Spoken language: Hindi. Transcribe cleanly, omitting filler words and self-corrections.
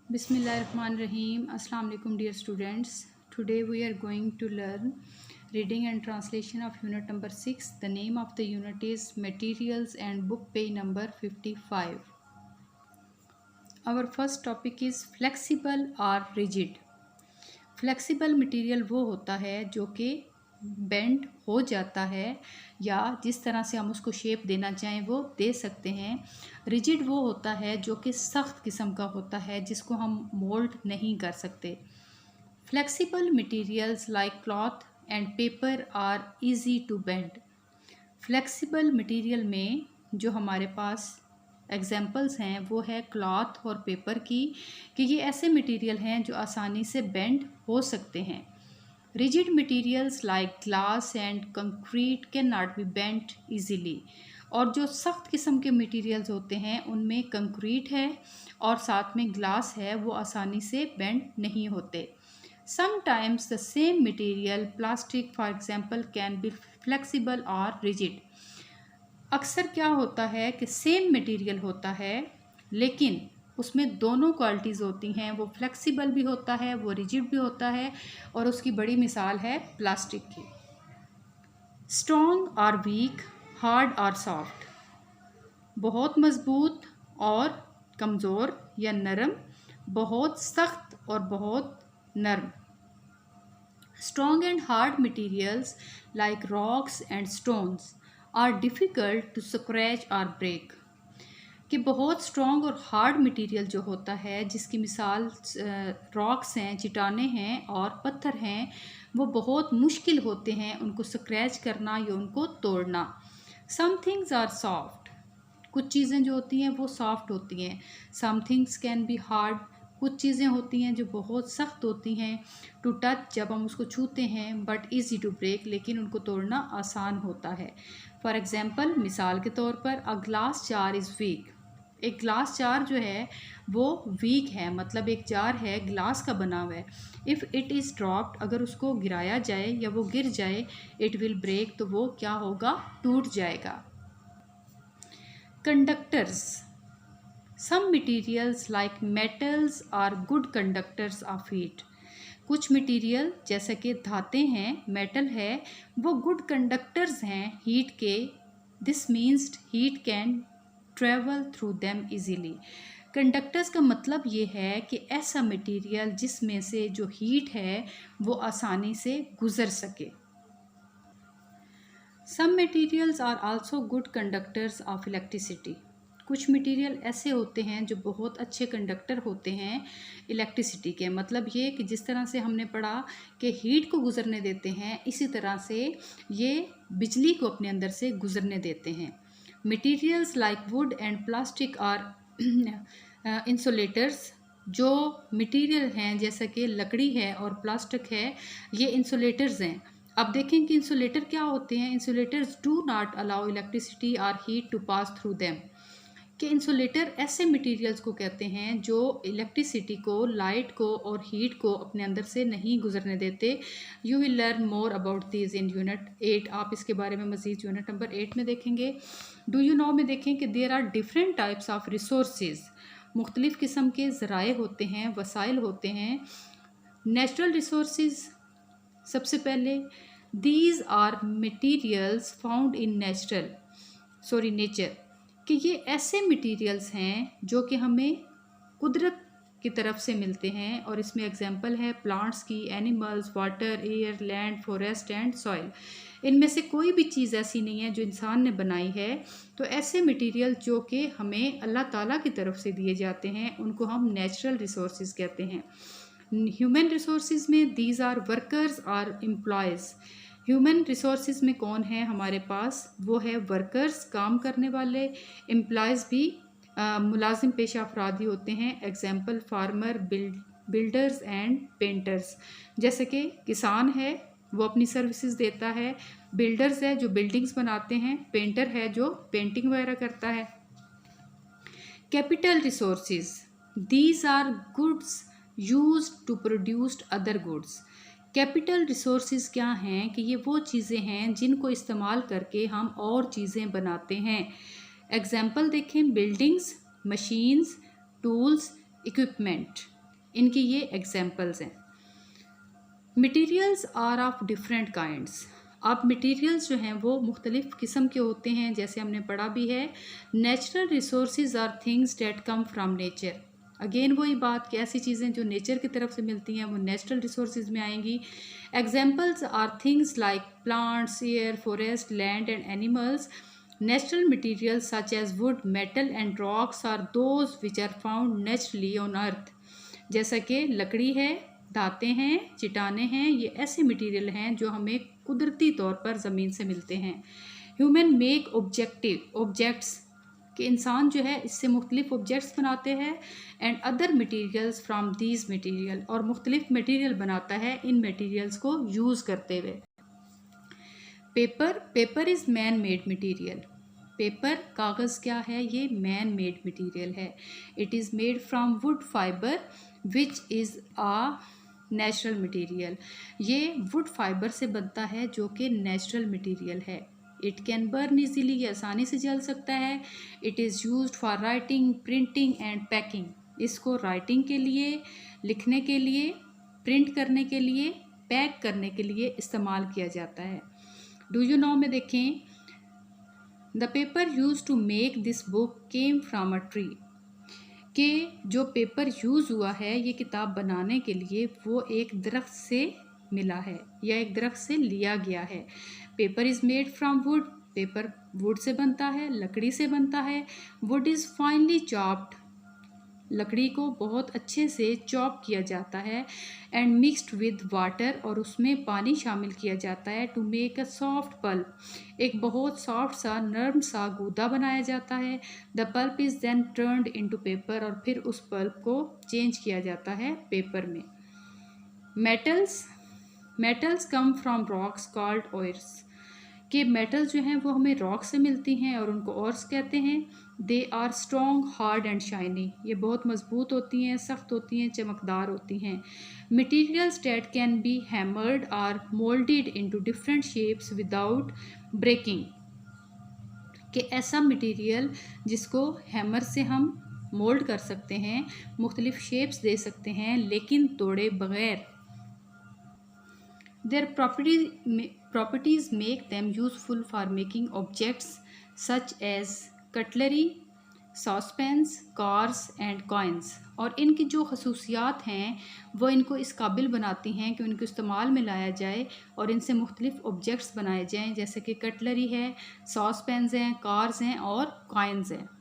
Bismillahirrahmanirrahim. Assalamu alaikum dear students. Today we are going to learn reading and translation of unit number 6. The name of the unit is Materials and book page number 55. Our first topic is flexible or rigid. Flexible material वो होता है जो कि बेंड हो जाता है या जिस तरह से हम उसको शेप देना चाहें वो दे सकते हैं। रिजिड वो होता है जो कि सख्त किस्म का होता है जिसको हम मोल्ड नहीं कर सकते। Flexible materials like cloth and paper are easy to bend. Flexible material में जो हमारे पास एग्जाम्पल्स हैं वो है क्लॉथ और पेपर की, कि ये ऐसे मटेरियल हैं जो आसानी से बेंड हो सकते हैं। Rigid materials like glass and concrete can not be bend easily. और जो सख्त किस्म के मटेरियल्स होते हैं उनमें कंक्रीट है और साथ में ग्लास है, वो आसानी से बेंड नहीं होते। Sometimes the same material plastic for example can be flexible और रिजिड। अक्सर क्या होता है कि सेम मटेरियल होता है लेकिन उसमें दोनों क्वालिटीज़ होती हैं, वो फ्लेक्सिबल भी होता है, वो रिजिड भी होता है, और उसकी बड़ी मिसाल है प्लास्टिक की। स्ट्रॉन्ग और वीक, हार्ड और सॉफ्ट, बहुत मज़बूत और कमज़ोर या नरम, बहुत सख्त और बहुत नरम। Strong and hard materials like rocks and stones are difficult to scratch और ब्रेक। कि बहुत स्ट्रॉन्ग और हार्ड मटेरियल जो होता है, जिसकी मिसाल रॉक्स हैं, चट्टाने हैं और पत्थर हैं, वो बहुत मुश्किल होते हैं उनको स्क्रैच करना या उनको तोड़ना। सम थिंग्स आर सॉफ्ट, कुछ चीज़ें जो होती हैं वो सॉफ्ट होती हैं। Some things can be hard, कुछ चीज़ें होती हैं जो बहुत सख्त होती हैं टू टच, जब हम उसको छूते हैं, बट ईजी टू ब्रेक, लेकिन उनको तोड़ना आसान होता है। फॉर एग्ज़ाम्पल, मिसाल के तौर पर, a glass jar is week. एक ग्लास जार जो है वो वीक है, मतलब एक जार है, ग्लास का बना हुआ है। इफ़ इट इज़ ड्रॉप्ड, अगर उसको गिराया जाए या वो गिर जाए, इट विल ब्रेक, तो वो क्या होगा, टूट जाएगा। Conductors, some materials like metals are good conductors of heat. कुछ मटीरियल जैसे कि धातें हैं, मेटल है, वो गुड कंडक्टर्स हैं हीट के। This means heat can travel through them easily. Conductors का मतलब ये है कि ऐसा मटेरियल जिसमें से जो हीट है वो आसानी से गुजर सके। Some materials are also good conductors of electricity. कुछ मटेरियल ऐसे होते हैं जो बहुत अच्छे कंडक्टर होते हैं इलेक्ट्रिसिटी के। मतलब ये कि जिस तरह से हमने पढ़ा कि हीट को गुजरने देते हैं, इसी तरह से ये बिजली को अपने अंदर से गुजरने देते हैं। Materials like wood and plastic are insulators. जो मटेरियल हैं जैसा कि लकड़ी है और प्लास्टिक है, ये इंसुलेटर्स हैं। अब देखें कि इंसुलेटर क्या होते हैं। Insulators do not allow electricity और heat to pass through them. कि इंसुलेटर ऐसे मटेरियल्स को कहते हैं जो इलेक्ट्रिसिटी को, लाइट को और हीट को अपने अंदर से नहीं गुजरने देते। You will learn more about this in unit 8। आप इसके बारे में मज़ीद यूनिट नंबर 8 में देखेंगे। डू यू नो में देखें कि there are different types of resources. मुख्तलिफ़ किस्म के ज़राए होते हैं, वसाइल होते हैं। नेचुरल रिसोर्सेज, सबसे पहले, these are materials found in nature. कि ये ऐसे मटेरियल्स हैं जो कि हमें कुदरत की तरफ से मिलते हैं, और इसमें एग्जांपल है प्लांट्स की, animals, water, air, land, forest and soil. इनमें से कोई भी चीज़ ऐसी नहीं है जो इंसान ने बनाई है। तो ऐसे मटेरियल जो कि हमें अल्लाह ताला की तरफ से दिए जाते हैं उनको हम नेचुरल रिसोर्सेज कहते हैं। ह्यूमन रिसोर्सेज में दीज आर वर्कर्स और एम्प्लॉयज़। ह्यूमन रिसोर्सेज में कौन है हमारे पास, वो है वर्कर्स, काम करने वाले। एम्प्लॉयज़ भी मुलाजिम पेशा अफराद ही होते हैं। Example, farmer, builders and painters. जैसे कि किसान है, वो अपनी सर्विसेज देता है। बिल्डर्स है जो बिल्डिंग्स बनाते हैं। पेंटर है जो पेंटिंग वगैरह करता है। Capital resources, these are goods used to produce other goods. Capital resources क्या हैं, कि ये वो चीज़ें हैं जिनको इस्तेमाल करके हम और चीज़ें बनाते हैं। एग्जाम्पल देखें, बिल्डिंग्स, मशीन्स, टूल्स, इक्विपमेंट। इनकी ये एग्जाम्पल्स हैं। Materials are of different kinds. अब मटीरियल्स जो हैं वो मुख्तलिफ़ किस्म के होते हैं, जैसे हमने पढ़ा भी है। Natural resources are things that come from nature. Again वही बात कि ऐसी चीज़ें जो नेचर की तरफ से मिलती हैं वो नेचुरल रिसोर्सेज में आएंगी। Examples are things like plants, air, forest, land and animals. Natural materials such as wood, metal and rocks are those which are found naturally on earth। जैसा कि लकड़ी है, धातें हैं, चट्टानें हैं, ये ऐसे मटेरियल हैं जो हमें कुदरती तौर पर ज़मीन से मिलते हैं। ह्यूमन मेक ऑब्जेक्ट्स कि इंसान जो है इससे मुख्तलिफ ऑब्जेक्ट्स बनाते हैं। And other materials from these material, और मुख्तलिफ मटीरियल बनाता है इन मटीरियल्स को यूज़ करते हुए। Paper is man made material. Paper कागज़ क्या है, ये मैन मेड मटीरियल है। It is made from wood fibre which is a natural material. ये वुड फाइबर से बनता है जो कि नेचुरल मटीरियल है। इट कैन बर्न इजीली, ये आसानी से जल सकता है। It is used for writing, printing and packing. इसको राइटिंग के लिए, लिखने के लिए, प्रिंट करने के लिए, पैक करने के लिए इस्तेमाल किया जाता है। डू यू नो में देखें, the paper used to make this book came from a tree. कि जो पेपर यूज़ हुआ है ये किताब बनाने के लिए वो एक दरख्त से मिला है या एक दरख्त से लिया गया है। Paper is made from would. Paper would say बनता है, लकड़ी से बनता है। Would is finally chopped. लकड़ी को बहुत अच्छे से चॉप किया जाता है। एंड मिक्सड विद वाटर, और उसमें पानी शामिल किया जाता है। To make a soft pulp, एक बहुत सॉफ्ट सा नरम सा गूदा बनाया जाता है। The pulp is then turned into paper, और फिर उस पल्प को चेंज किया जाता है पेपर में। Metals come from rocks called ओयर्स। कि मेटल्स जो हैं वो हमें रॉक से मिलती हैं और उनको ओर्स कहते हैं। They are strong, hard and shiny. ये बहुत मजबूत होती हैं, सख्त होती हैं, चमकदार होती हैं। Materials that can be hammered or moulded into different shapes without breaking. कि ऐसा मटीरियल जिसको हैमर से हम मोल्ड कर सकते हैं, मुख्तलिफ शेप्स दे सकते हैं लेकिन तोड़े बगैर। Their properties make them useful for making objects such as cutlery, saucepans, cars and coins। और इनकी जो खसूसियात हैं वो इनको इस काबिल बनाती हैं कि उनको इस्तेमाल में लाया जाए और इनसे मुख्तलिफ ऑब्जेक्ट्स बनाए जाएँ, जैसे कि कटलरी है, सॉसपैन्स हैं, कार्स हैं और कॉइन्स हैं।